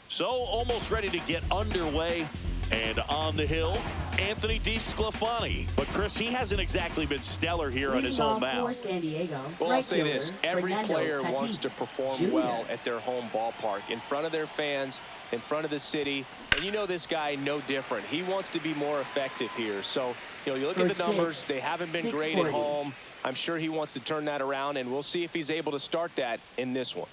So almost ready to get underway. And on the hill, Anthony DeSclafani. But, Chris, he hasn't exactly been stellar here on his home mound. San Diego, well, I'll say this. Every player Tatis wants to perform Jr. well at their home ballpark, in front of their fans, in front of the city. And you know this guy no different. He wants to be more effective here. So, you know, you look at the numbers. They haven't been great at home. I'm sure he wants to turn that around, and we'll see if he's able to start that in this one.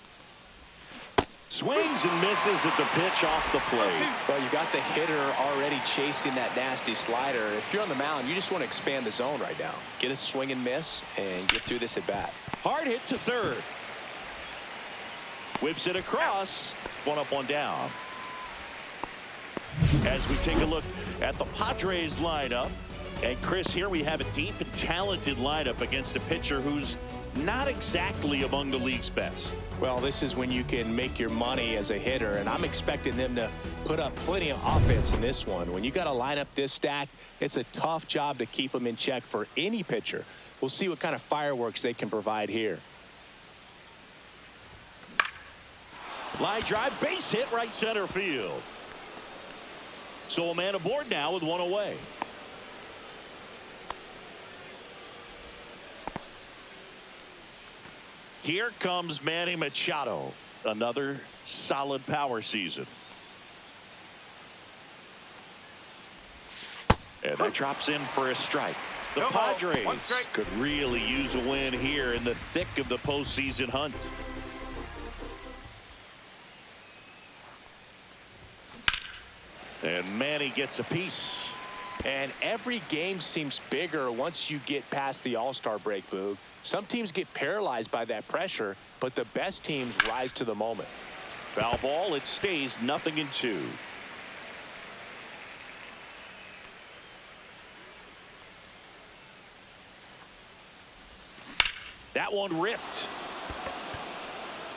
Swings and misses at the pitch off the plate. Well, you got the hitter already chasing that nasty slider. If you're on the mound, you just want to expand the zone right now. Get a swing and miss and get through this at bat. Hard hit to third. Whips it across. One up, one down. As we take a look at the Padres lineup. And Chris, here we have a deep and talented lineup against a pitcher who's not exactly among the league's best. Well, this is when you can make your money as a hitter, and I'm expecting them to put up plenty of offense in this one. When you got a lineup this stacked, it's a tough job to keep them in check for any pitcher. We'll see what kind of fireworks they can provide here. Line drive, base hit, right center field. So a man aboard now with one away. Here comes Manny Machado. Another solid power season. And that drops in for a strike. The Padres could really use a win here in the thick of the postseason hunt. And Manny gets a piece. And every game seems bigger once you get past the All-Star break, Boog. Some teams get paralyzed by that pressure, but the best teams rise to the moment. Foul ball, it stays 0-2. That one ripped.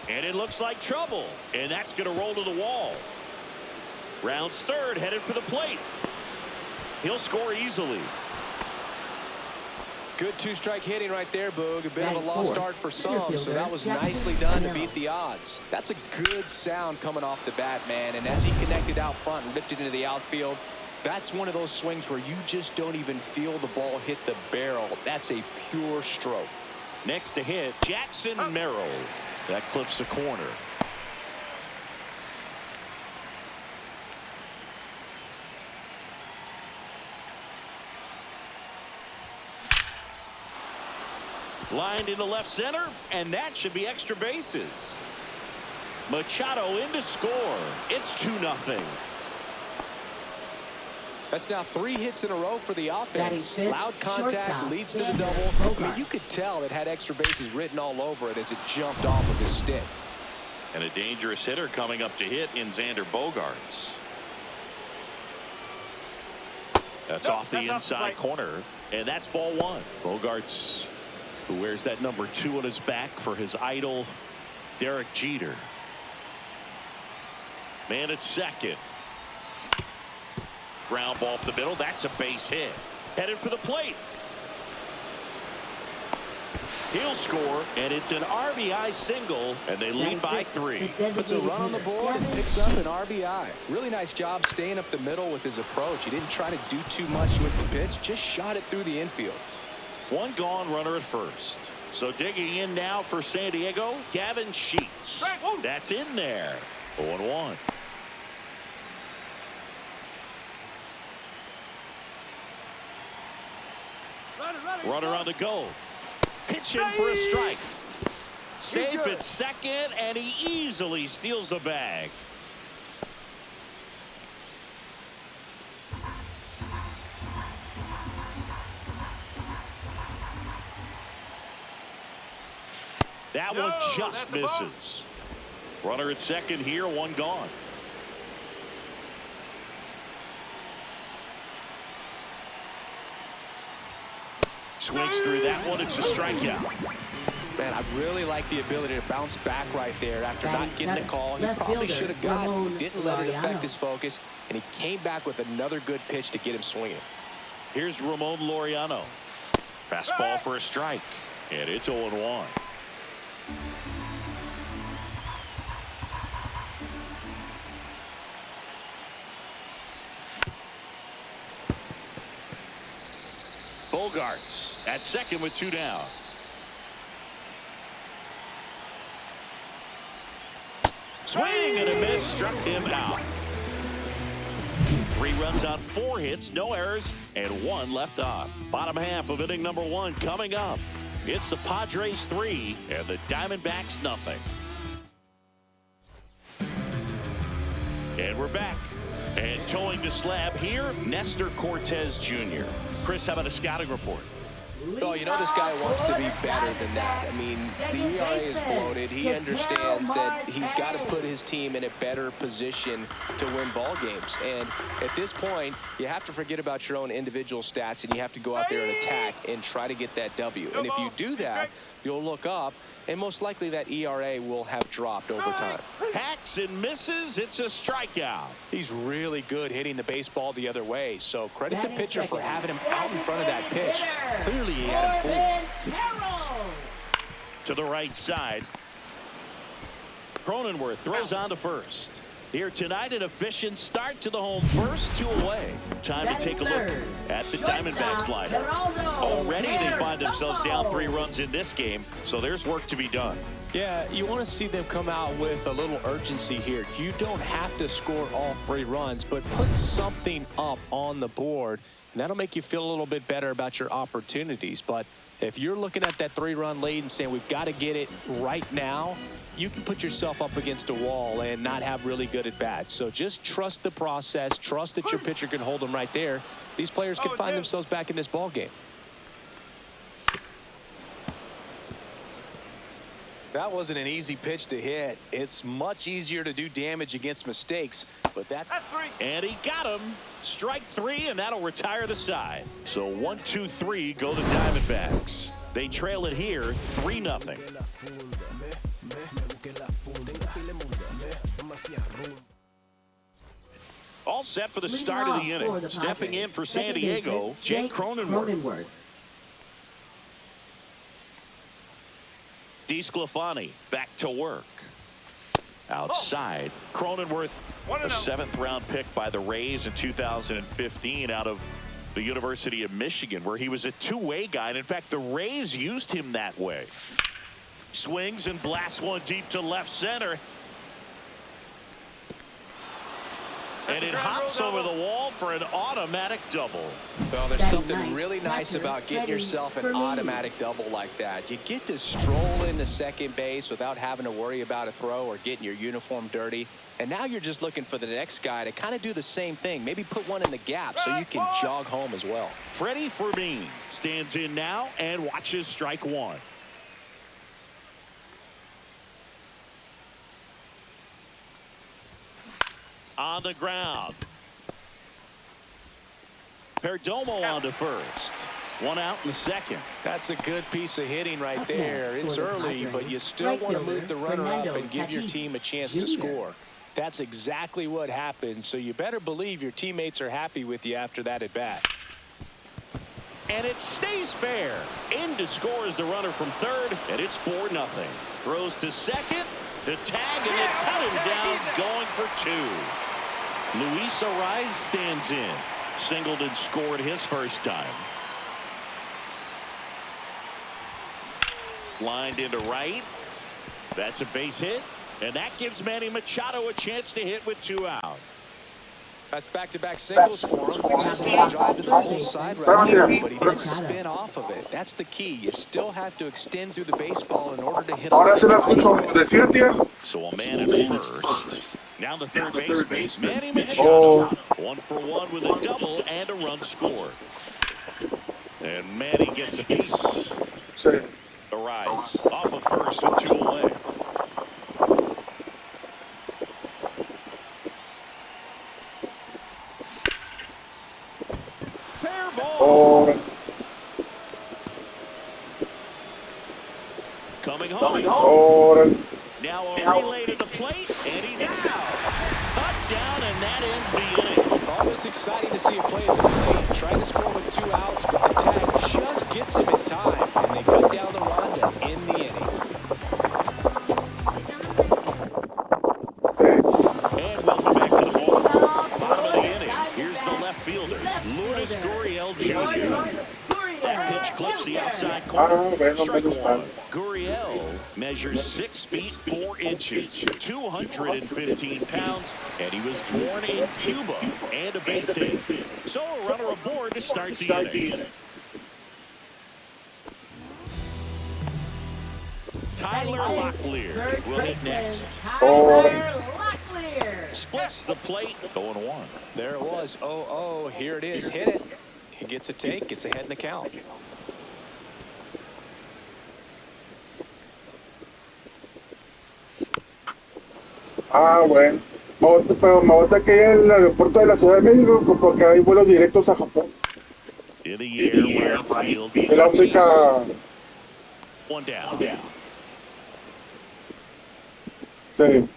And it looks like trouble. And that's going to roll to the wall. Rounds third, headed for the plate. He'll score easily. Good two-strike hitting right there, Boog. A bit of a lost start for some, so that was nicely done to beat the odds. That's a good sound coming off the bat, man. And as he connected out front and ripped it into the outfield, that's one of those swings where you just don't even feel the ball hit the barrel. That's a pure stroke. Next to hit, Jackson Merrill. That clips the corner. Lined into left center, and that should be extra bases. Machado in to score. It's 2-0. That's now 3 hits in a row for the offense. Loud contact leads to the double. I mean, you could tell it had extra bases written all over it as it jumped off of his stick. And a dangerous hitter coming up to hit in Xander Bogaerts. That's off the inside corner, and that's ball one. Bogaerts, who wears that number 2 on his back for his idol, Derek Jeter. Man at second. Ground ball up the middle. That's a base hit. Headed for the plate. He'll score, and it's an RBI single, and they lead by 3. Puts a run on the board and picks up an RBI. Really nice job staying up the middle with his approach. He didn't try to do too much with the pitch, just shot it through the infield. One gone, runner at first. So digging in now for San Diego, Gavin Sheets. That's in there. 0-1. Runner on the go. Pitch in for a strike. Safe at second, and he easily steals the bag. That one just misses. Runner at second here, one gone. Swings through that one. It's a strikeout. Man, I really like the ability to bounce back right there after not getting a call. He probably should have gotten, didn't let it affect his focus, and he came back with another good pitch to get him swinging. Here's Ramon Laureano. Fastball for a strike, and it's 0-1. Bogarts at second with 2 down. Swing and a miss, struck him out. 3 runs on 4 hits, no errors, and 1 left on. Bottom half of inning number 1 coming up. It's the Padres 3 and the Diamondbacks nothing. And we're back. And towing the slab here, Nestor Cortez Jr. Chris, how about a scouting report? Oh, you know this guy wants to be better than that. I mean, the ERA is bloated. He understands that he's got to put his team in a better position to win ball games. And at this point, you have to forget about your own individual stats, and you have to go out there and attack and try to get that W. And if you do that, you'll look up, and most likely that ERA will have dropped over time. Hacks and misses. It's a strikeout. He's really good hitting the baseball the other way. So credit the pitcher for having him out in front of that pitch. Clearly he had him fooled. To the right side. Cronenworth throws on to first. Here tonight, an efficient start to the home first, 2 away. Time to take a look at the Diamondbacks lineup. Already they find themselves down 3 runs in this game, so there's work to be done. Yeah, you want to see them come out with a little urgency here. You don't have to score all 3 runs, but put something up on the board, and that'll make you feel a little bit better about your opportunities. But if you're looking at that 3-run lead and saying we've got to get it right now, you can put yourself up against a wall and not have really good at-bats. So just trust the process. Trust that your pitcher can hold them right there. These players can find themselves back in this ball game. That wasn't an easy pitch to hit. It's much easier to do damage against mistakes, but that's 3. And he got him. Strike 3, and that'll retire the side. So 1, 2, 3 go the Diamondbacks. They trail it here 3-0. All set for the start of the inning. Stepping in for San Diego, Jake Cronenworth. DeSclafani back to work. Outside, Cronenworth, a 7th-round pick by the Rays in 2015 out of the University of Michigan, where he was a two-way guy. And in fact, the Rays used him that way. Swings and blasts one deep to left center. And it hops over the wall for an automatic double. Well, there's something really nice about getting yourself an automatic double like that. You get to stroll into second base without having to worry about a throw or getting your uniform dirty. And now you're just looking for the next guy to kind of do the same thing. Maybe put one in the gap so you can jog home as well. Freddie Fermin stands in now and watches strike 1. On the ground. Perdomo on to first. 1 out in the second. That's a good piece of hitting right there. It's early, but you still want to move the runner up and give your team a chance to score. That's exactly what happened, so you better believe your teammates are happy with you after that at bat. And it stays fair. In to score is the runner from third, and it's 4-0. Throws to second. The tag, and they cut him down, going for 2. Luis Ariz stands in. Singled and scored his first time. Lined into right. That's a base hit. And that gives Manny Machado a chance to hit with 2 out. That's back-to-back singles for him. Nice little drive to the pull side right here, but he didn't spin off of it. That's the key. You still have to extend through the baseball in order to hit a So a man at first. Now the third base, Manny Machado. 1-for-1 with a double and a run scored. And Manny gets a piece. Ariz off of first with 2 away. Fair ball. Coming home. Now a relay to the plate, and he's out. Cut down, and that ends the inning. Always exciting to see a play at the plate. Trying to score with 2 outs, but the tag just gets him in time, and they cut down the runs and end the inning. And welcome back to the ball. Bottom of the inning. Here's the left fielder, Lourdes Gurriel Jr. clips the outside corner. Bueno, Strike menos mal. one. Gurriel measures 6 feet 4 inches, 215 pounds, and he was born in Cuba and a base hit. So a runner aboard to start the inning. Tyler Locklear will hit next. Splits the plate, 0-1. There it was, 0-0. Here it is, hit it. He gets a take, gets ahead in the count. Bueno. Pero me voy a tener que ir al aeropuerto de la Ciudad de México porque hay vuelos directos a Japón. In the air, right field. Es la única. One down. Sí.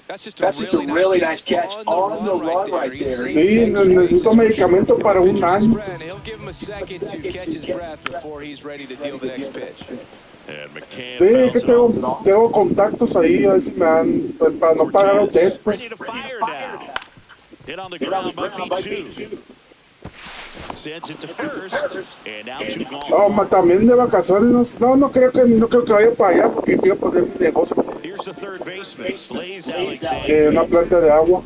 That's just a really nice catch on the run right there. Sí, necesito medicamento para un año. He'll give him a second to catch his breath before he's ready to deal the next pitch. Sí, que tengo contactos ahí, a ver si me dan, pues, para no pagar hotel, pues. Hit on the ground by B2. Sends it to first, and now 2 gone. No, también de vacaciones, no creo que vaya para allá porque quiero poner mi negocio. Here's the third baseman, Blaze Alexander. Una planta de agua.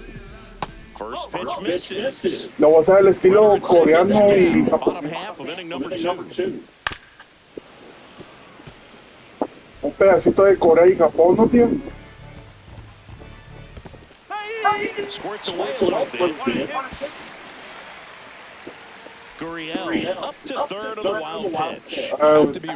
First pitch misses. Lo voy a hacer al estilo coreano y Bottom japonés. half of inning number 2. Un pedacito de Corea y Japón, ¿no, tío? Squirts away a little bit. Gurriel up to third on the wild pitch.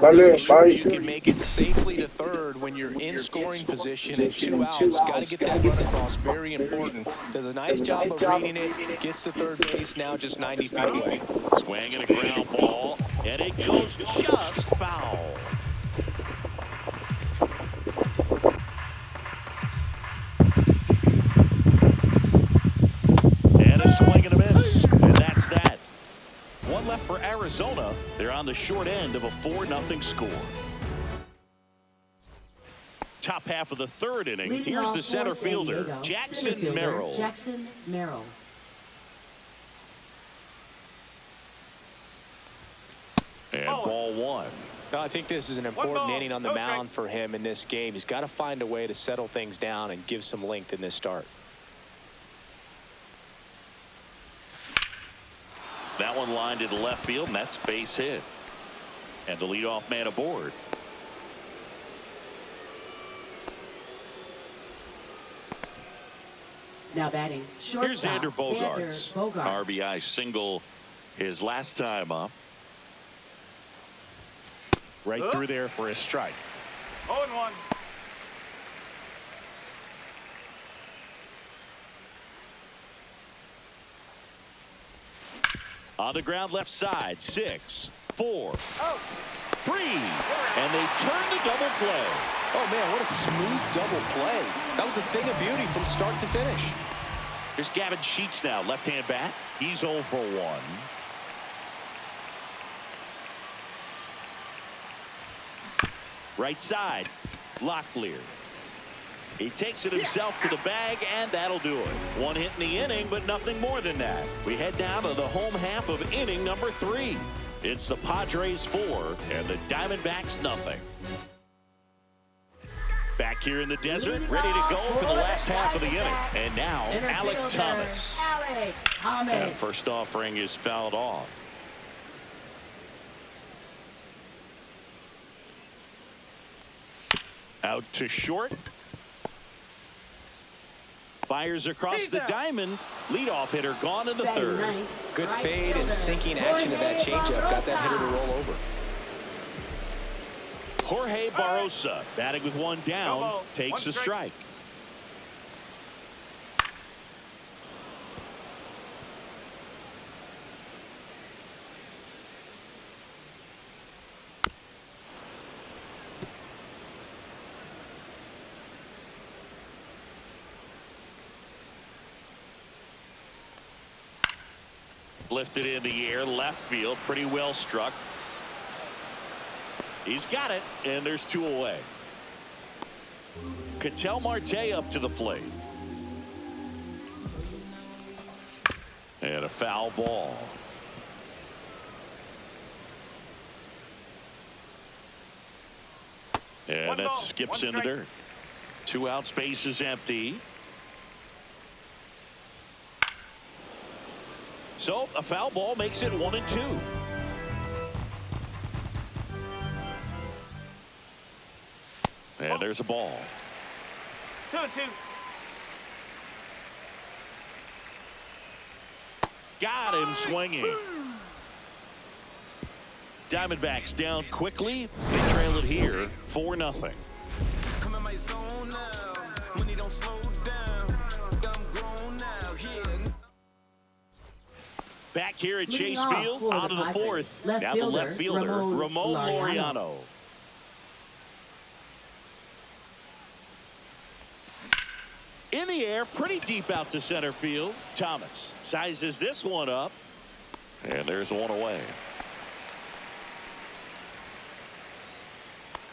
Dale, bye. You can make it safely to third when you're in scoring position and 2 outs. Got to get that run across. Very important. Does a nice job of reading it. Gets to third base now, just 90 feet away. Swing and a ground ball, and it goes just foul. And a swing and a miss, and that's that. One left for Arizona. They're on the short end of a 4-0 score. Top half of the third inning. Here's the center fielder, Jackson Merrill. And ball one. I think this is an important inning on the mound for him in this game. He's got to find a way to settle things down and give some length in this start. That one lined to the left field, and that's base hit. And the leadoff man aboard. Now batting, shortstop. Here's Xander Bogaerts. RBI single his last time up. Right through there for a strike. 0-1. On the ground left side, 6, 4, 3, and they turn to double play. Oh man, what a smooth double play. That was a thing of beauty from start to finish. Here's Gavin Sheets now, left-hand bat. He's 0 for 1. Right side, Locklear. He takes it himself to the bag, and that'll do it. One hit in the inning, but nothing more than that. We head down to the home half of inning number 3. It's the Padres 4 and the Diamondbacks nothing. Back here in the desert, ready to go for the last half of the inning. And now, Alec Thomas. And first offering is fouled off. Out to short. Fires across the diamond. Leadoff hitter gone in the third. Good fade and sinking action of that changeup. Got that hitter to roll over. Jorge Barrosa, batting with one down, takes a strike. Lifted in the air, left field, pretty well struck. He's got it, and there's 2 away. Ketel Marte up to the plate. And a foul ball. And that skips into dirt. 2 outs, base is empty. So a foul ball makes it 1-2. And there's a ball. 2-2. Got him swinging. Diamondbacks down quickly. They trail it here 4-0. Come in my zone now. Money don't slow down. I'm grown now. Here. Back here at Leading Chase off Field, for out the of the Padres, fourth. left Now the left fielder, fielder, Ramon Laureano. In the air, pretty deep out to center field. Thomas sizes this one up. And there's one away.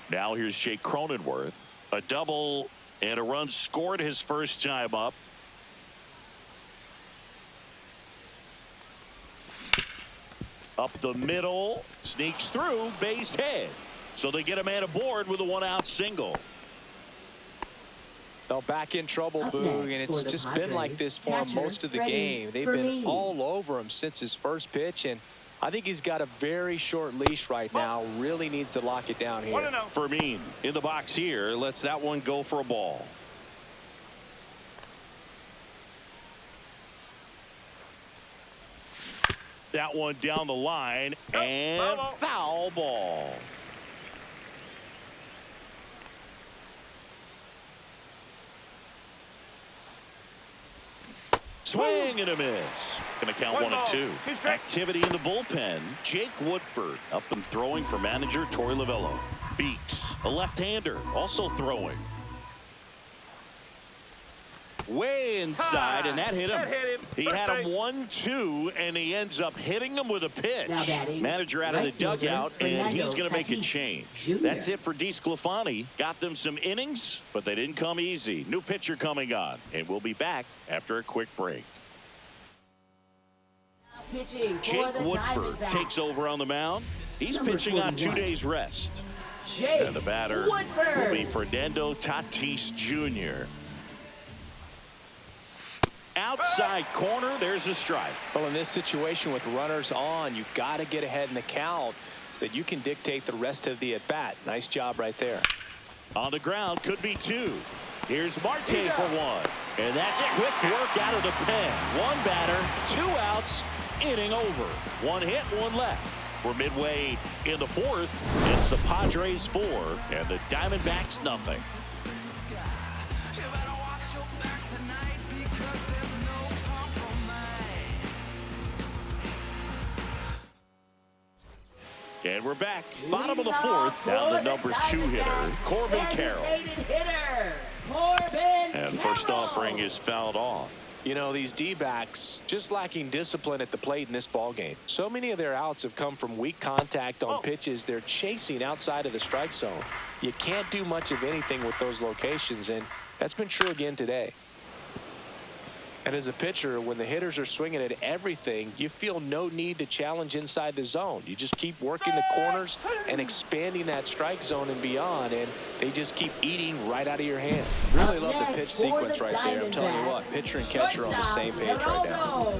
Now here's Jake Cronenworth. A double and a run scored his first time up. Up the middle, sneaks through, base hit. So they get a man aboard with a 1-out single. They'll back in trouble, Up Boog, next and it's for the just been like Padres, this for him catcher, most of the Freddie game. They've Fermin. been all over him since his first pitch, and I think he's got a very short leash right now. Really needs to lock it down here. 1-0. Fermin in the box here, lets that one go for a ball. That one down the line, and foul ball. Swing and a miss. Going to count 1-2. Activity in the bullpen. Jake Woodford up and throwing for manager Torey Lovullo. Beeks, a left-hander, also throwing. Way inside, and that hit him. He had him 1-2, and he ends up hitting him with a pitch. Now batting, Manager out of the right fielder, dugout, and Fernando he's going to make a Tatis change. Jr. That's it for DeSclafani. Got them some innings, but they didn't come easy. New pitcher coming on, and we'll be back after a quick break. Pitching for Jake the Woodford Diamondbacks. takes over on the mound. He's Number pitching on 2 41. days rest. Jake And the batter Woodford. will be Fernando Tatis Jr. Outside corner, there's a strike. Well, in this situation with runners on, you've got to get ahead in the count so that you can dictate the rest of the at-bat. Nice job right there. On the ground, could be 2. Here's Marte for 1. And that's quick work out of the pen. 1 batter, 2 outs, inning over. 1 hit, 1 left. We're midway in the fourth. It's the Padres 4 and the Diamondbacks nothing. And we're back. Bottom of the fourth. Down the number 2 hitter, Corbin Carroll. And first offering is fouled off. You know, these D-backs just lacking discipline at the plate in this ballgame. So many of their outs have come from weak contact on pitches they're chasing outside of the strike zone. You can't do much of anything with those locations, and that's been true again today. And as a pitcher, when the hitters are swinging at everything, you feel no need to challenge inside the zone. You just keep working the corners and expanding that strike zone and beyond, and they just keep eating right out of your hand. Really love the pitch sequence right there. I'm telling you what, pitcher and catcher are on the same page right now.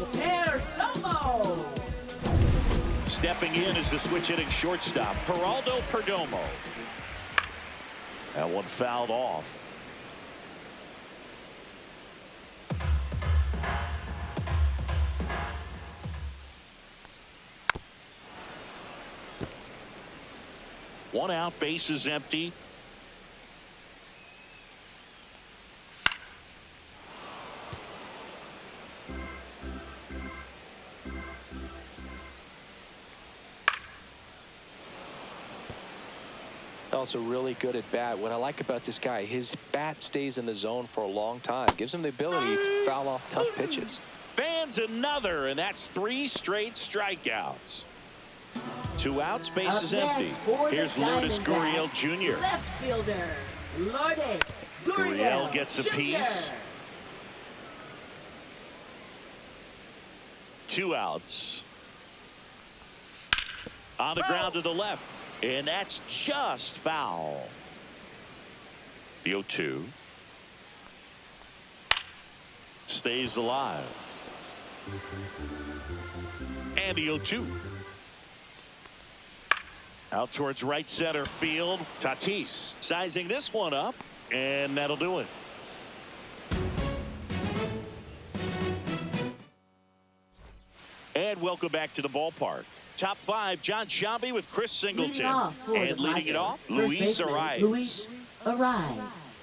Stepping in is the switch hitting shortstop, Geraldo Perdomo. That one fouled off. One out, base is empty. Also really good at bat. What I like about this guy, his bat stays in the zone for a long time. Gives him the ability to foul off tough pitches. Fans another, and that's 3 straight strikeouts. 2 outs, base is empty. Here's Lourdes Gurriel Jr. Left fielder, Lourdes Gurriel gets a Jr. piece. 2 outs. On the ground to the left, and that's just foul. The 0-2. Stays alive. And the 0-2. Out towards right center field. Tatis sizing this one up, and that'll do it. And welcome back to the ballpark. Top 5, John Sciambi with Chris Singleton. And leading it off, Luis Arias. Luis Arias.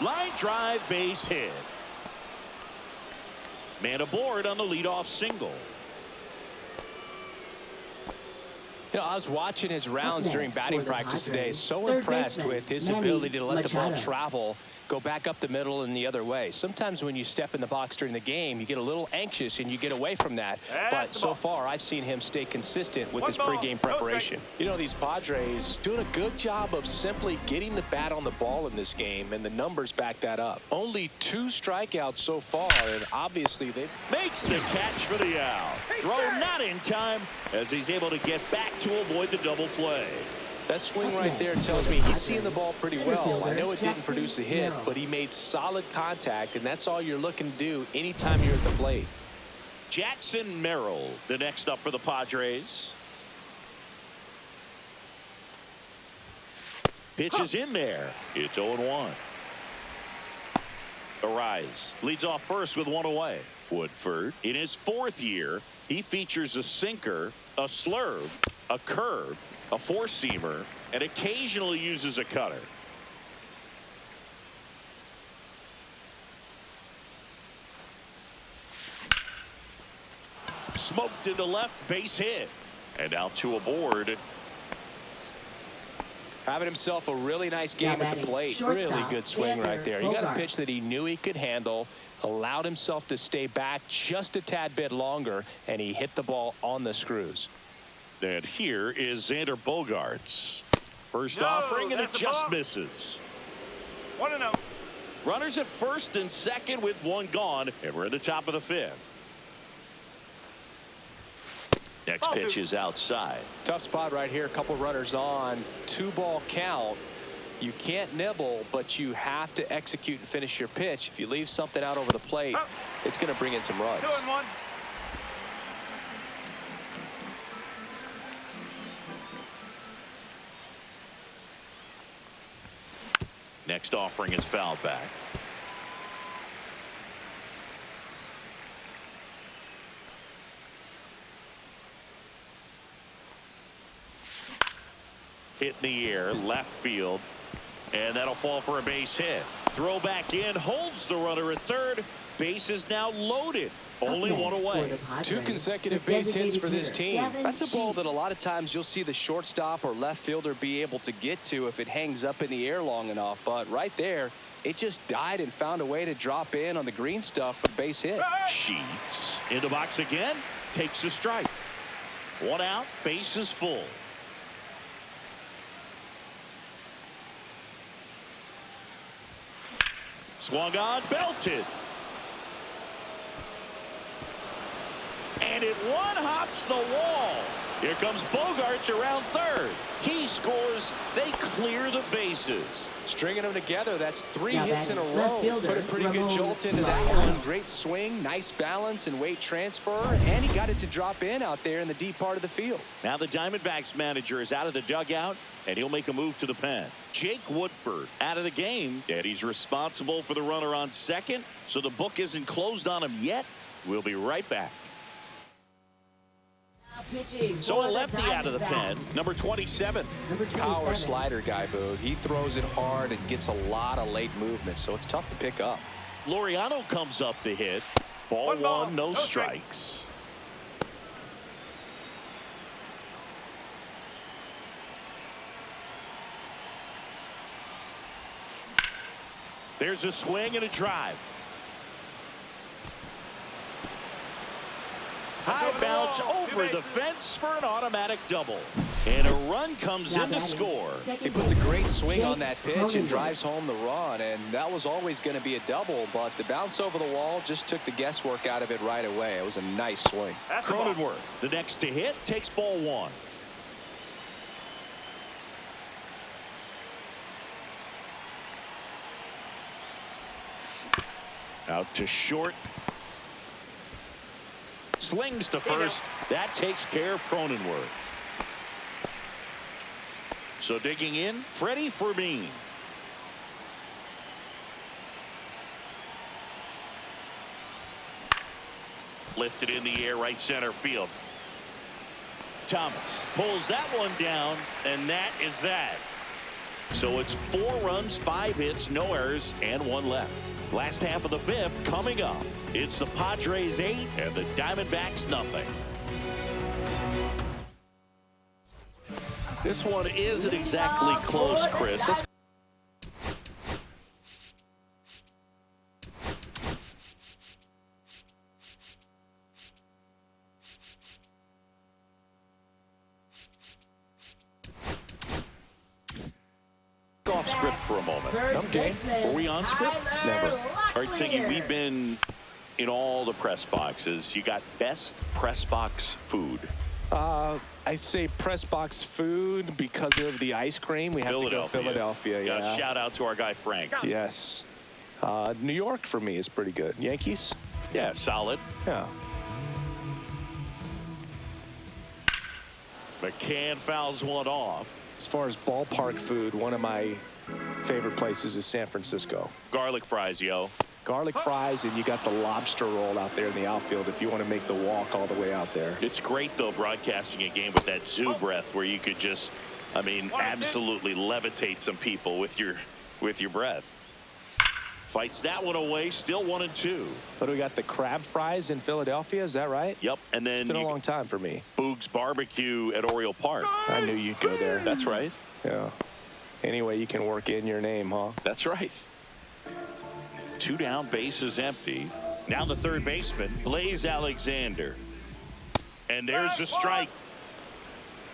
Line drive, base hit. Man aboard on the leadoff single. You know, I was watching his rounds during batting practice today. So impressed with his ability to let the ball travel, go back up the middle and the other way. Sometimes when you step in the box during the game, you get a little anxious and you get away from that. But so far, I've seen him stay consistent with his pregame preparation. You know, these Padres doing a good job of simply getting the bat on the ball in this game, and the numbers back that up. Only 2 strikeouts so far, and obviously they Makes the catch for the out. Throw not in time as he's able to get back to avoid the double play. That swing right there tells me he's seeing the ball pretty well. I know it didn't produce a hit, but he made solid contact, and that's all you're looking to do anytime you're at the plate. Jackson Merrill, the next up for the Padres. Pitch is in there. It's 0-1. Arias leads off first with 1 away. Woodford, in his 4th year, he features a sinker, a slurve, a curve, a 4-seamer, and occasionally uses a cutter. Smoked into left, base hit. And out to aboard. Having himself a really nice game at the plate. Really good swing right there. You got a pitch that he knew he could handle, allowed himself to stay back just a tad bit longer, and he hit the ball on the screws. And here is Xander Bogaerts. First offering, and it just misses. 1-0. Runners at first and second with 1 gone, and we're at the top of the 5th. Next pitch is outside. Tough spot right here. A couple runners on. 2-ball count. You can't nibble, but you have to execute and finish your pitch. If you leave something out over the plate, it's going to bring in some runs. 2-1. Next offering is fouled back. Hit in the air, left field, and that'll fall for a base hit. Throw back in, holds the runner at third. Base is now loaded. Only 1 away. 2 consecutive base hits for this team. That's a ball that a lot of times you'll see the shortstop or left fielder be able to get to if it hangs up in the air long enough. But right there, it just died and found a way to drop in on the green stuff for base hit. Sheets in the box again, takes a strike. 1 out, base is full. Swung on, belted. And it one-hops the wall. Here comes Bogaerts around third. He scores. They clear the bases. Stringing them together, that's 3 hits in a row. Put a pretty good jolt into that one. Great swing, nice balance and weight transfer. And he got it to drop in out there in the deep part of the field. Now the Diamondbacks manager is out of the dugout, and he'll make a move to the pen. Jake Woodford out of the game, and he's responsible for the runner on second. So the book isn't closed on him yet. We'll be right back. So a lefty out of the pen, number 27. Power slider guy, Boog. He throws it hard and gets a lot of late movement, so it's tough to pick up. Laureano comes up to hit. Ball 1, no strikes. There's a swing and a drive. High bounce over the fence for an automatic double. And a run comes in to score. He puts a great swing on that pitch and drives home the run, and that was always going to be a double, but the bounce over the wall just took the guesswork out of it right away. It was a nice swing. Cronenworth, the next to hit, takes ball one. Out to short. Slings to first. That takes care of Cronenworth. So digging in, Freddie Fermin. Lifted in the air, right center field. Thomas pulls that one down, and that is that. So it's 4 runs, 5 hits, no errors, and 1 left. Last half of the 5th coming up. It's the Padres 8 and the Diamondbacks nothing. This one isn't exactly close, Chris. Let's off script for a moment. Okay. Were we on script? Never. All right, Siggy, we've been in all the press boxes. You got best press box food. I'd say press box food because of the ice cream. We have to go Philadelphia. Yeah. Shout out to our guy Frank. Yes. New York for me is pretty good. Yankees? Yeah, solid. Yeah. McCann fouls one off. As far as ballpark food, one of my favorite places is San Francisco. Garlic fries, yo. Garlic fries, and you got the lobster roll out there in the outfield if you want to make the walk all the way out there. It's great, though, broadcasting a game with that zoo breath where you could just, I mean, absolutely levitate some people with your breath. Fights that one away, still 1-2. But we got the crab fries in Philadelphia, is that right? Yep, and then it's been a long time for me. Boog's Barbecue at Oriole Park. I knew you'd go there. That's right. Yeah. Anyway, you can work in your name, huh? That's right. 2 down, base is empty. Now the third baseman, Blaze Alexander. And there's a strike.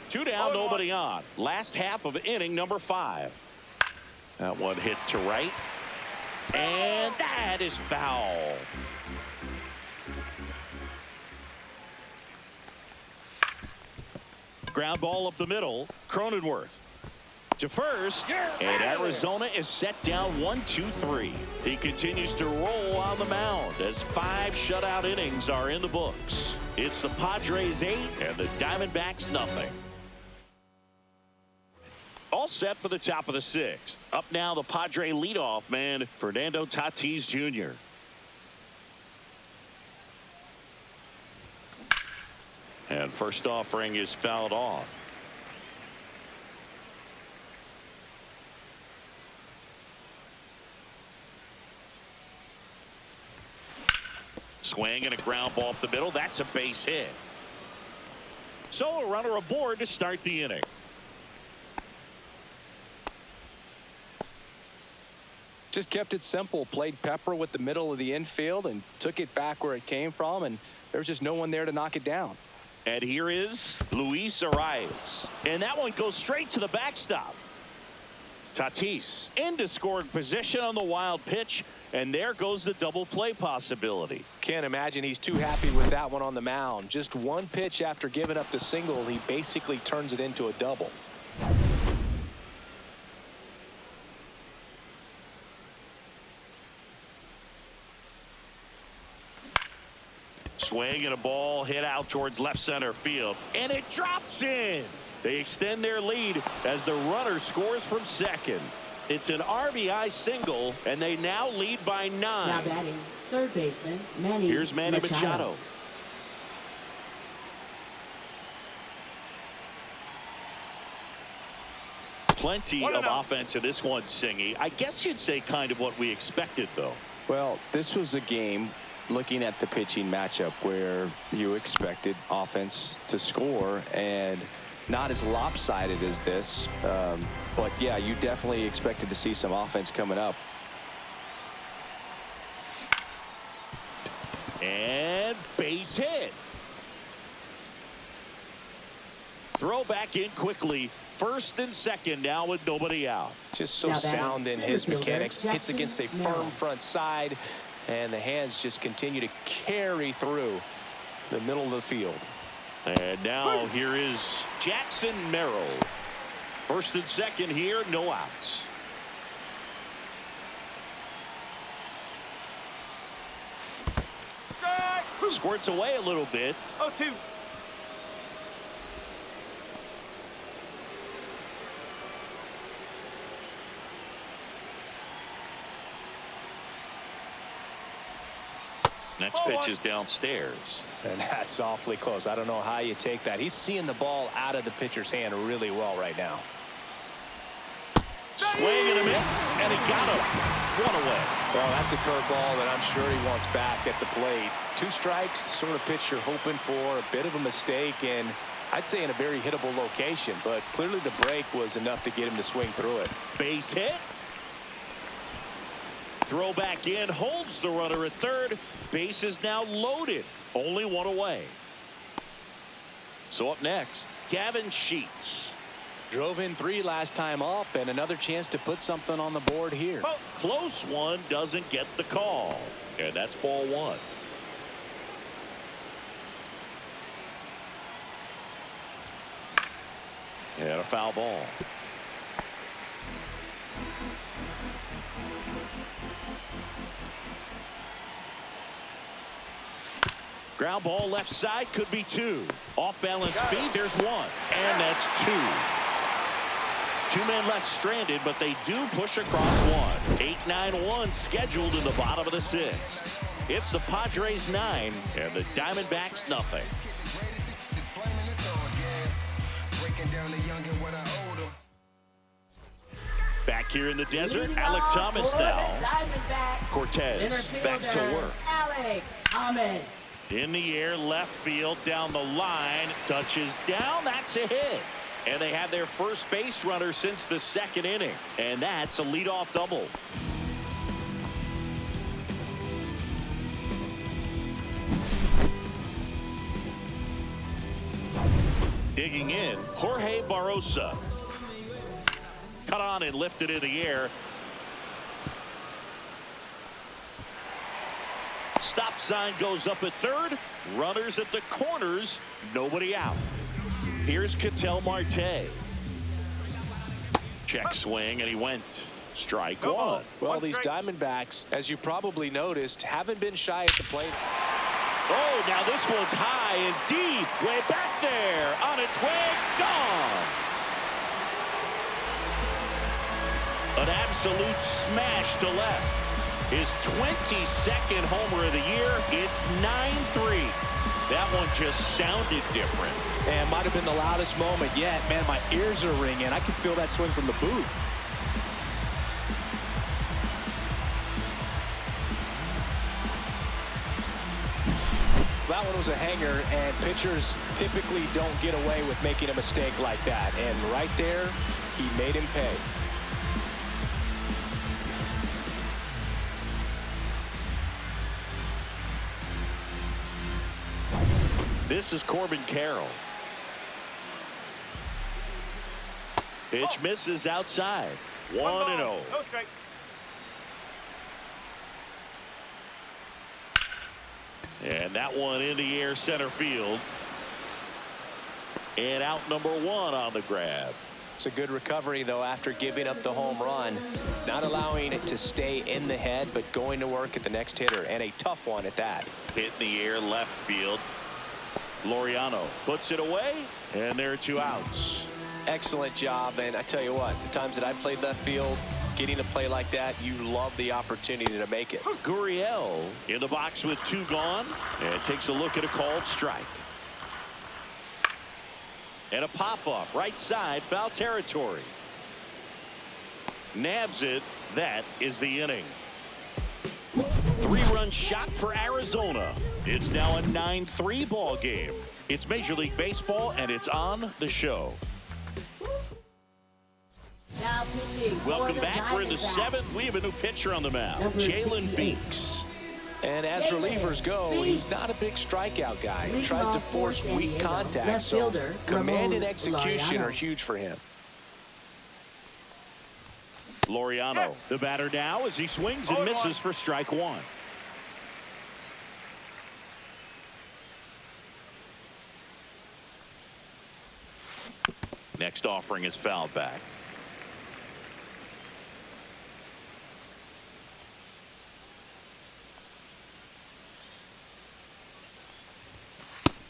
2 down, nobody on. Last half of inning number 5. That one hit to right. And that is foul. Ground ball up the middle. Cronenworth to first, and Arizona is set down 1-2-3. He continues to roll on the mound as 5 shutout innings are in the books. It's the Padres 8 and the Diamondbacks nothing. All set for the top of the 6th. Up now, the Padre leadoff man, Fernando Tatis Jr. And first offering is fouled off. Swing and a ground ball up the middle. That's a base hit. So a runner aboard to start the inning. Just kept it simple. Played pepper with the middle of the infield and took it back where it came from, and there's just no one there to knock it down. And here is Luis Arias. And that one goes straight to the backstop. Tatis into scoring position on the wild pitch. And there goes the double play possibility. Can't imagine he's too happy with that one on the mound. Just one pitch after giving up the single, he basically turns it into a double. Swing and a ball hit out towards left center field. And it drops in. They extend their lead as the runner scores from second. It's an RBI single, and they now lead by 9. Now batting, third baseman, Manny Here's Manny Machado. Plenty of offense in this one, Singy. I guess you'd say kind of what we expected, though. Well, this was a game, looking at the pitching matchup, where you expected offense to score, and not as lopsided as this. But yeah, you definitely expected to see some offense coming up. And base hit. Throw back in quickly. First and second now with nobody out. Just so sound in his mechanics. Hits against a firm front side, and the hands just continue to carry through the middle of the field. And now here is Jackson Merrill. First and second here, no outs. Squirts away a little bit. 0-2. Next pitch is downstairs. And that's awfully close. I don't know how you take that. He's seeing the ball out of the pitcher's hand really well right now. Swing and a miss, and he got him. One away. Well, that's a curveball that I'm sure he wants back at the plate. 2 strikes, sort of pitch you're hoping for. A bit of a mistake, and I'd say in a very hittable location. But clearly the break was enough to get him to swing through it. Base hit. Throw back in, holds the runner at third. Base is now loaded. Only 1 away. So up next, Gavin Sheets. Drove in 3 last time up, and another chance to put something on the board here. Oh, close one, doesn't get the call. And that's ball 1. And a foul ball. Ground ball left side, could be 2. Off balance speed, there's 1. And that's 2. 2 men left stranded, but they do push across 1. 8-9-1 scheduled in the bottom of the 6th. It's the Padres 9 and the Diamondbacks nothing. Back here in the desert, Alec Thomas now. Cortez back to work. Alec Thomas. In the air, left field, down the line, touches down, that's a hit. And they have their first base runner since the 2nd inning. And that's a leadoff double. Digging in, Jorge Barrosa. Cut on and lifted in the air. Stop sign goes up at third. Runners at the corners. Nobody out. Here's Ketel Marte. Check swing, and he went. Strike 1. Well, these Diamondbacks, as you probably noticed, haven't been shy at the plate. Oh, now this one's high and deep. Way back there. On its way. Gone. An absolute smash to left. His 22nd homer of the year. It's 9-3. That one just sounded different. And might have been the loudest moment yet. Man, my ears are ringing. I can feel that swing from the booth. That one was a hanger, and pitchers typically don't get away with making a mistake like that. And right there, he made him pay. This is Corbin Carroll. Pitch misses outside. 1-0. No strike. And that one in the air center field. And out number 1 on the grab. It's a good recovery, though, after giving up the home run. Not allowing it to stay in the head, but going to work at the next hitter. And a tough one at that. Hit in the air left field. Laureano puts it away, and there are 2 outs. Excellent job, and I tell you what, the times that I played left field, getting a play like that, you love the opportunity to make it. Gurriel in the box with 2 gone, and takes a look at a called strike. And a pop-up right side, foul territory. Nabs it. That is the inning. 3-run shot for Arizona. It's now a 9-3 ball game. It's Major League Baseball, and it's on the show. Now pitching. Welcome back. We're in the 7th. We have a new pitcher on the mound, Jalen Beeks. And as relievers go, he's not a big strikeout guy. He tries to force weak contact, so command and execution are huge for him. Laureano, the batter now, as he swings and misses for strike one. Next offering is fouled back.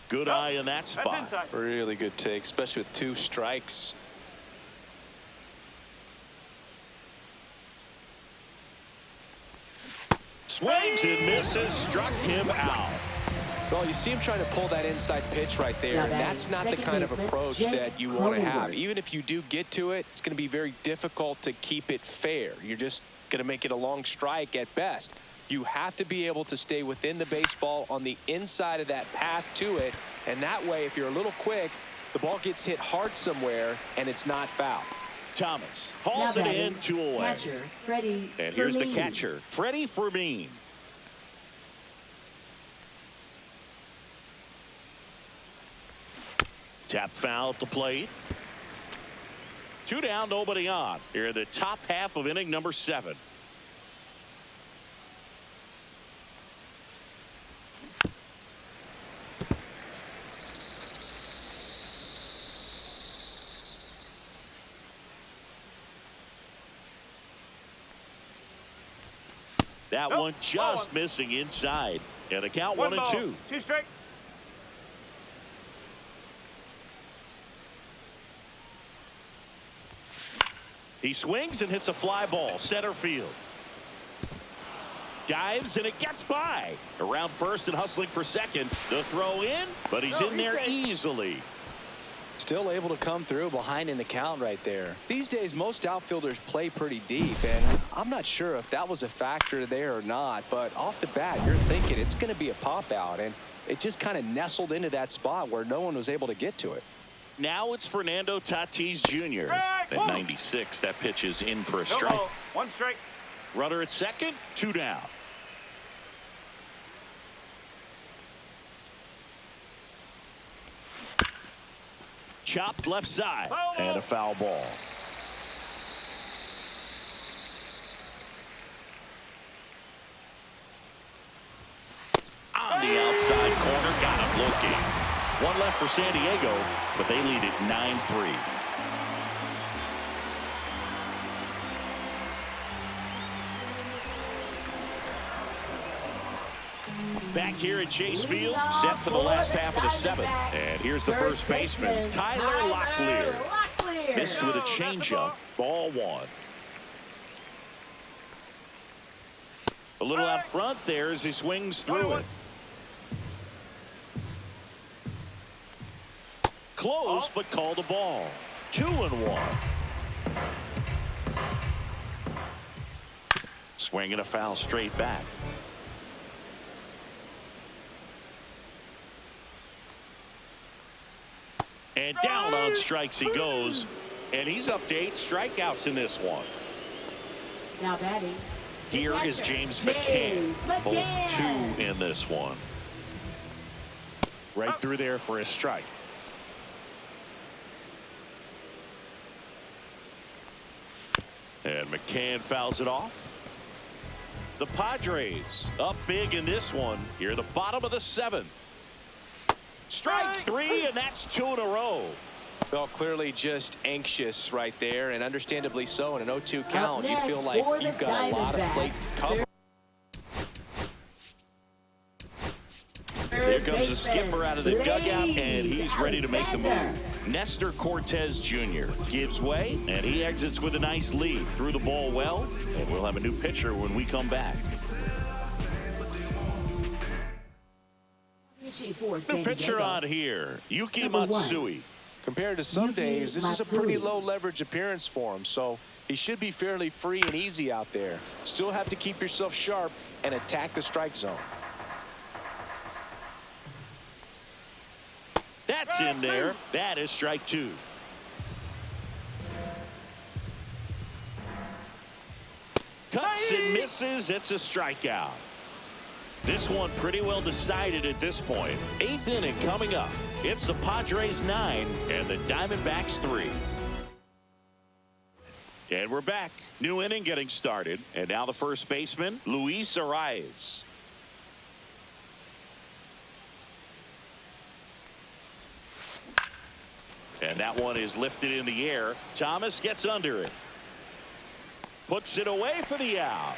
Good eye in that spot. Really good take, especially with 2 strikes. Swings and misses, struck him out. Well, you see him trying to pull that inside pitch right there, and that's not the kind of approach that you want to have. Even if you do get to it, it's going to be very difficult to keep it fair. You're just going to make it a long strike at best. You have to be able to stay within the baseball on the inside of that path to it, and that way, if you're a little quick, the ball gets hit hard somewhere, and it's not foul. Thomas hauls it in, 2 away. Catcher, Freddie and here's the Fermin. catcher, Freddie Fermin. Tap foul at the plate. 2 down, nobody on. Here in the top half of inning number 7. That one just missing inside. And the count 1-2. 2 strikes. He swings and hits a fly ball center field. Dives and it gets by. Around first and hustling for second. The throw in, but he's in there easily. Still able to come through behind in the count right there. These days, most outfielders play pretty deep, and I'm not sure if that was a factor there or not, but off the bat, you're thinking it's going to be a pop out, and it just kind of nestled into that spot where no one was able to get to it. Now it's Fernando Tatis Jr. At 96, that pitch is in for a strike. 1 strike. Runner at second, 2 down. Chopped left side and a foul ball. On the outside corner, got him looking. 1 left for San Diego, but they lead it 9-3. Back here at Chase Field, set for the last half of the 7th. And here's the first baseman, Tyler Locklear. Missed with a changeup, ball 1. A little out front there as he swings through it. Close, but called a ball. 2-1. Swinging a foul straight back. And down on strikes he goes. And he's up to 8 strikeouts in this one. Now batting. Here is James McCann. Both 2 in this one. Right through there for a strike. And McCann fouls it off. The Padres up big in this one. Here, the bottom of the 7th. Strike 3, and that's 2 in a row. Well, clearly just anxious right there, and understandably so. In an 0-2 count, you feel like you've got a lot of plate to cover. Here comes the skipper out of the dugout, and he's ready to make the move. Nestor Cortez Jr. gives way, and he exits with a nice lead. Threw the ball well, and we'll have a new pitcher when we come back. The pitcher on here, Yuki Matsui. Compared to some days, this is a pretty low leverage appearance for him, so he should be fairly free and easy out there. Still have to keep yourself sharp and attack the strike zone. That's in there. That is strike 2. Cuts and misses. It's a strikeout. This one pretty well decided at this point. 8th inning coming up. It's the Padres 9 and the Diamondbacks 3. And we're back. New inning getting started. And now the first baseman, Luis Arraez. And that one is lifted in the air. Thomas gets under it. Puts it away for the out.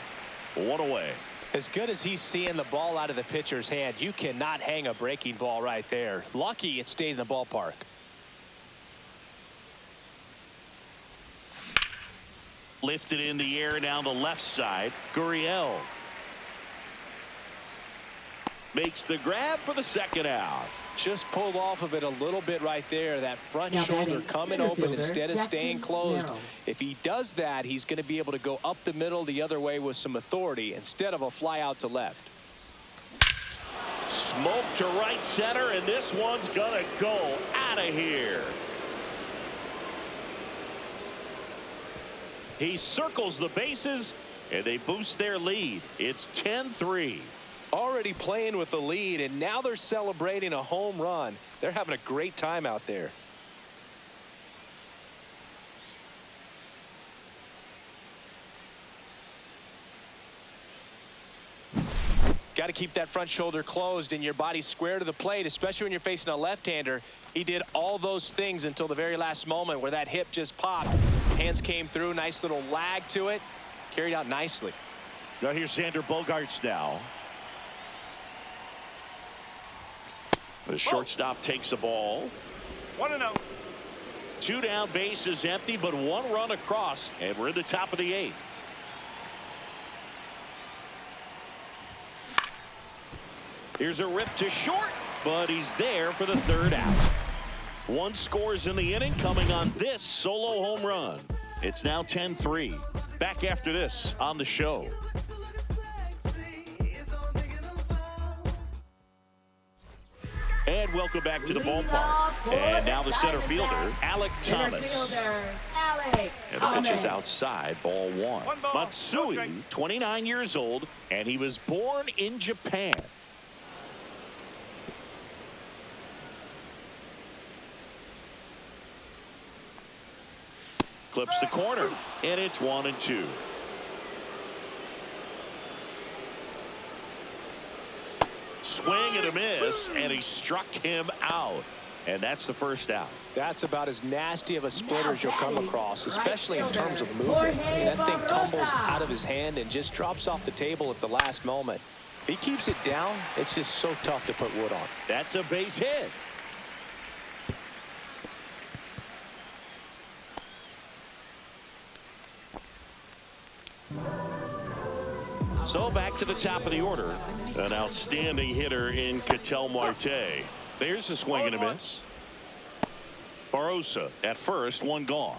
One away. As good as he's seeing the ball out of the pitcher's hand, you cannot hang a breaking ball right there. Lucky it stayed in the ballpark. Lifted in the air down the left side. Gurriel makes the grab for the second out. Just pulled off of it a little bit right there. That front shoulder coming open instead of staying closed. If he does that, he's going to be able to go up the middle the other way with some authority instead of a fly out to left. Smoke to right center, and this one's going to go out of here. He circles the bases, and they boost their lead. It's 10-3. Already playing with the lead, and now they're celebrating a home run. They're having a great time out there. Got to keep that front shoulder closed and your body square to the plate, especially when you're facing a left-hander. He did all those things until the very last moment where that hip just popped. Hands came through, nice little lag to it. Carried out nicely. Now here's Xander Bogaerts now. The shortstop takes the ball. 1-0. 2 down, base is empty, but 1 run across, and we're in the top of the 8th. Here's a rip to short, but he's there for the 3rd out. 1 scores in the inning, coming on this solo home run. It's now 10-3. Back after this on the show. And welcome back to the ballpark. And now the center fielder, Alec Thomas. And the pitch is outside, ball 1. Matsui, 29 years old, and he was born in Japan. Clips the corner, and it's 1-2. Swing and a miss, and he struck him out. And that's the first out. That's about as nasty of a splitter as you'll come across, especially in terms of movement. I mean, that thing tumbles out of his hand and just drops off the table at the last moment. If he keeps it down, it's just so tough to put wood on. That's a base hit. So back to the top of the order. An outstanding hitter in Ketel Marte. There's a swing and a miss. Barossa at first, 1 gone.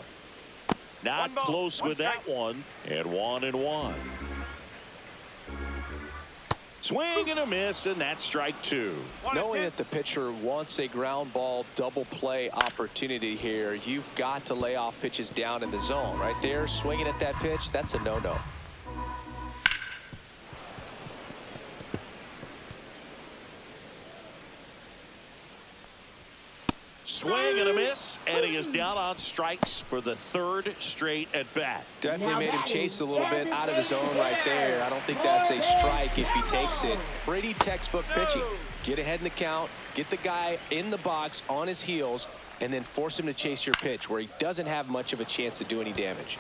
Not close with that one. And 1-1. Swing and a miss, and that's strike 2. Knowing that the pitcher wants a ground ball double play opportunity here, you've got to lay off pitches down in the zone. Right there, swinging at that pitch, that's a no-no. Swing and a miss, and he is down on strikes for the 3rd straight at bat. Definitely made him chase a little bit out of his zone right there. I don't think that's a strike if he takes it. Pretty textbook pitching. Get ahead in the count, get the guy in the box on his heels, and then force him to chase your pitch where he doesn't have much of a chance to do any damage.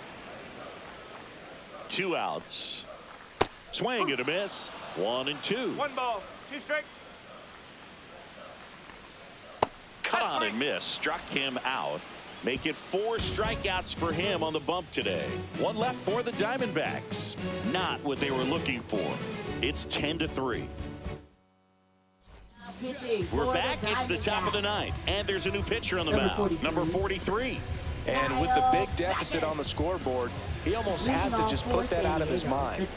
2 outs. Swing and a miss. 1-2. 1 ball, 2 strikes. Cut on and miss. Struck him out. Make it 4 strikeouts for him on the bump today. 1 left for the Diamondbacks. Not what they were looking for. It's 10-3. We're back. It's the top of the 9th. And there's a new pitcher on the mound. Number 43. And with the big deficit on the scoreboard, he almost has to just put that out of his mind.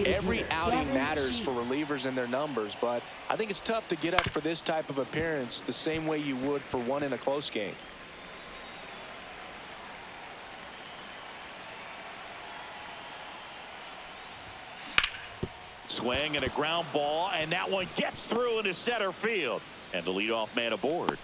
Every outing matters for relievers and their numbers, but I think it's tough to get up for this type of appearance the same way you would for one in a close game. Swing and a ground ball, and that one gets through into center field. And the leadoff man aboard.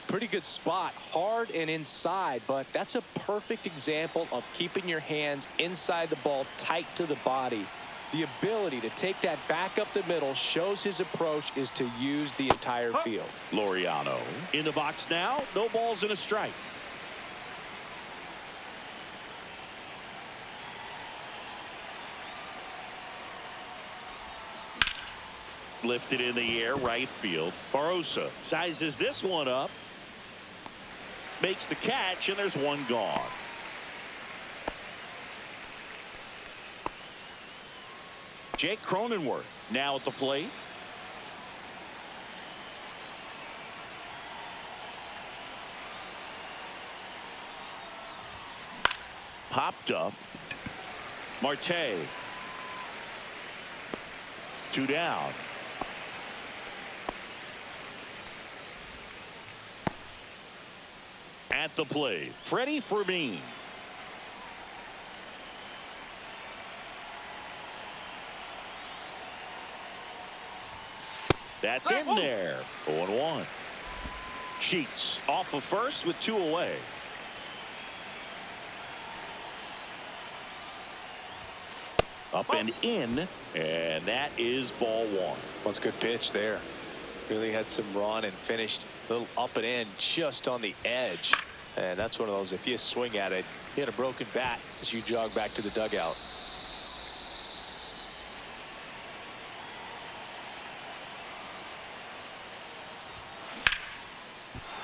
Pretty good spot, hard and inside, but that's a perfect example of keeping your hands inside the ball, tight to the body. The ability to take that back up the middle shows his approach is to use the entire field. Laureano in the box now. No balls and a strike. Lifted in the air, right field. Barosa sizes this one up. Makes the catch, and there's one gone. Jake Cronenworth now at the plate. Popped up. Marte. 2 down. At the plate, Freddie Fermin. That's in there. 0-1. Sheets off of first with 2 away. Up and in, and that is ball 1. That's a good pitch there. Really had some run and finished a little up and in just on the edge. And that's one of those, if you swing at it, you hit a broken bat as you jog back to the dugout.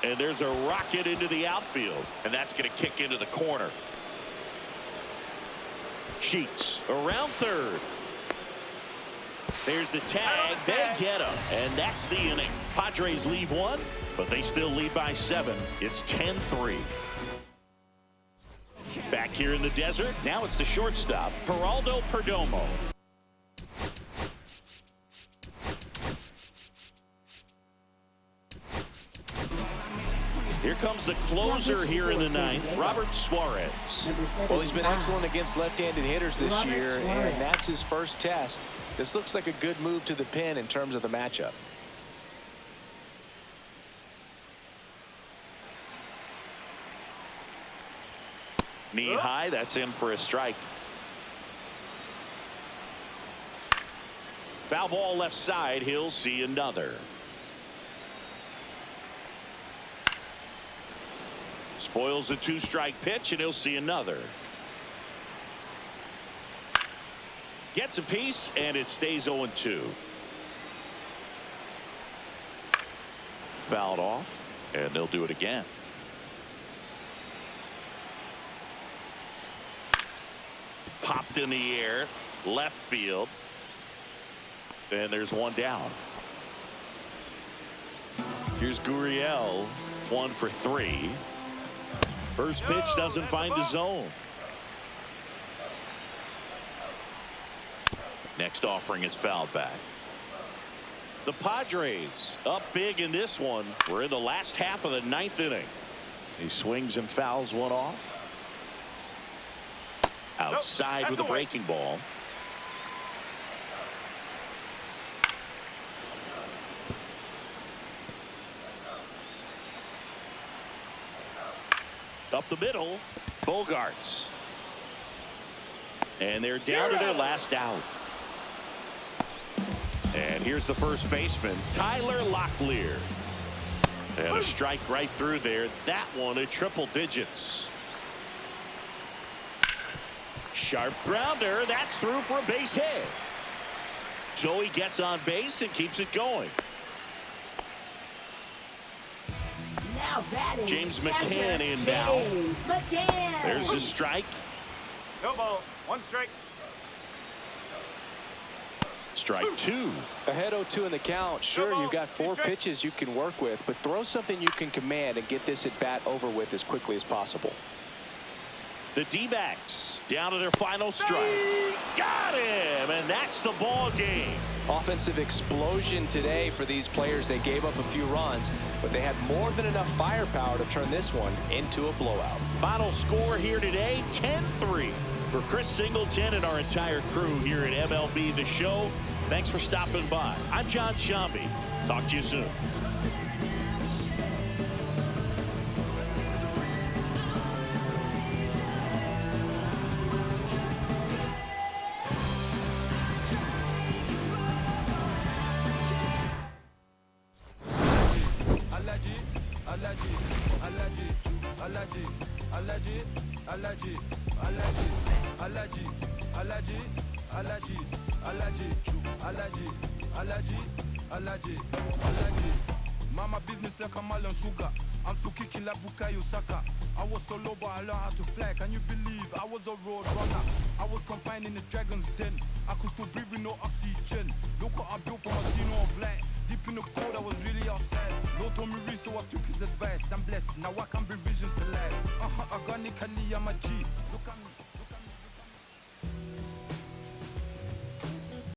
And there's a rocket into the outfield, and that's going to kick into the corner. Sheets around third. There's the tag. They get him, and that's the inning. Padres leave 1, but they still lead by 7. It's 10-3. Back here in the desert, now it's the shortstop, Geraldo Perdomo. Here comes the closer here in the 9th, Robert Suarez. Well, he's been excellent against left-handed hitters this year, and that's his first test. This looks like a good move to the pin in terms of the matchup. Knee high, that's in for a strike. Foul ball left side, he'll see another. Spoils the 2-strike pitch, and he'll see another. Gets a piece, and it stays 0-2. Fouled off, and they'll do it again. Popped in the air, left field. And there's one down. Here's Gurriel, 1 for 3. First pitch doesn't find the zone. Next offering is fouled back. The Padres up big in this one. We're in the last half of the 9th inning. He swings and fouls one off. Outside with a breaking ball. Up the middle, Bogarts. And they're down to their last out. And here's the first baseman, Tyler Locklear. And a strike right through there. That one at triple digits. Sharp grounder. That's through for a base hit. Joey gets on base and keeps it going. Now batting. James McCann in now. James McCann. There's a strike. No ball. 1 strike. Strike 2. Ahead 0-2 in the count. Sure, you've got 4 pitches you can work with, but throw something you can command and get this at bat over with as quickly as possible. The D-backs down to their final strike. Got him, and that's the ball game. Offensive explosion today for these players. They gave up a few runs, but they had more than enough firepower to turn this one into a blowout. Final score here today, 10-3. For Chris Singleton and our entire crew here at MLB The Show, thanks for stopping by. I'm John Shambi. Talk to you soon. Allergy. Mama business like a melon sugar. I'm so kicking like Bukayo Saka. I was so low but I learned how to fly. Can you believe I was a road runner? I was confined in the dragon's den. I could still breathe with no oxygen. Look what I built from a zero of light. Deep in the cold I was really outside. Lord told me read so I took his advice. I'm blessed, now I can bring visions to life. Organically I'm a G. Look at me.